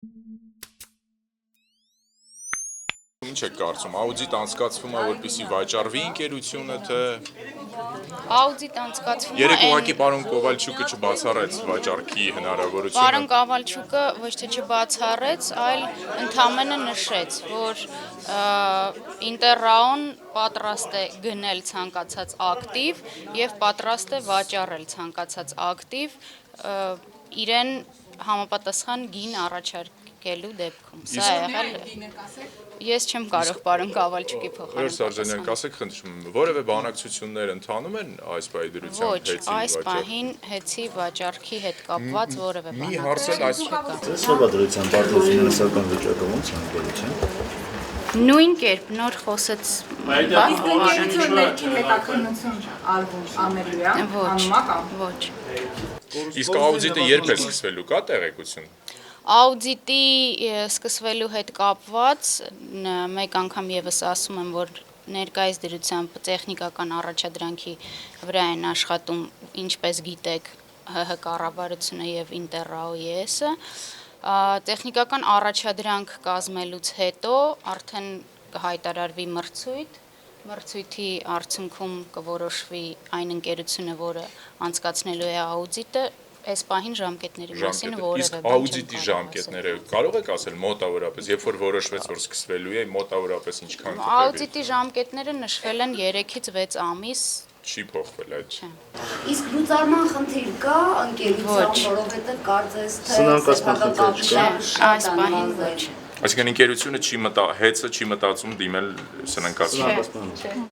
Ինչ եք կարծում, աուդիտ անցկացվում է, որպեսզի վաճառվի ընկերությունը, թե Աուդիտ անցկացվում է երեք ուղղակի պարոն Կովալչուկը չբացառեց վաճառքի հնարավորությունը։ Պարոն Կովալչուկը ոչ թե չբացառեց, այլ ընդամենը նշեց, որ Ինտերրաոն պատրաստ է գնել ցանկացած ակտիվ եւ պատրաստ է վաճառել ցանկացած ակտիվ իրեն համապատասխան գին առաջարկելու դեպքում։ Սա է եղել։ Ես չեմ կարող պարոն Կովալչուկի Պարոն Սարժանյան, կասեք խնդրում, որևէ բանակցություններ ընթանում են այս պահի դրությամբ Ոչ, այս պահին հեծի վաճառքի հետ կապված որևէ Մի հարց էլ այս Ձեզ սովորության պարտադիր ֆինանսական վիճակը ո՞նց է ընկերության։ Նույն կերպ նոր խոսեց Ընկերություն ներքին հետաքննություն անելու է, անումա կամ ոչ։ Իսկ աուդիտը երբ է սկսվելու, կա տեղեկություն։ Աուդիտի սկսվելու հետ կապված մեկ անգամ եւս ասում եմ, որ ներկայիս դրությամբ տեխնիկական առաջադրանքի վրա են աշխատում, ինչպես գիտեք, ՀՀ կառավարությունը եւ Ինտերրաո ԵՍ-ը, տեխնիկական առաջադրանք կազմելուց հետո արդեն կհայտարարվի մրցույթի արդյունքում կորոշվի այն ընկերությունը, որը անցկացնելու է աուդիտը, այս պահին ժամկետների մասին որևէ Իսկ աուդիտի ժամկետները կարող եք ասել մոտավորապես, երբ որ որոշվեց, որ սկսվելու է, մոտավորապես ինչքան կտևի։ Աուդիտի ժամկետները նշվել են 3-ից 6 ամիս։ Չի փոխվել այդ։ Իսկ լուծարման խնդիր կա ընկերության, որովհետև կարծես թե Սնանկացման խնդիր չկա։ Այս պահին ոչ։ Այսինքն ընկերությունը չի մտածում դիմել սնանկացման։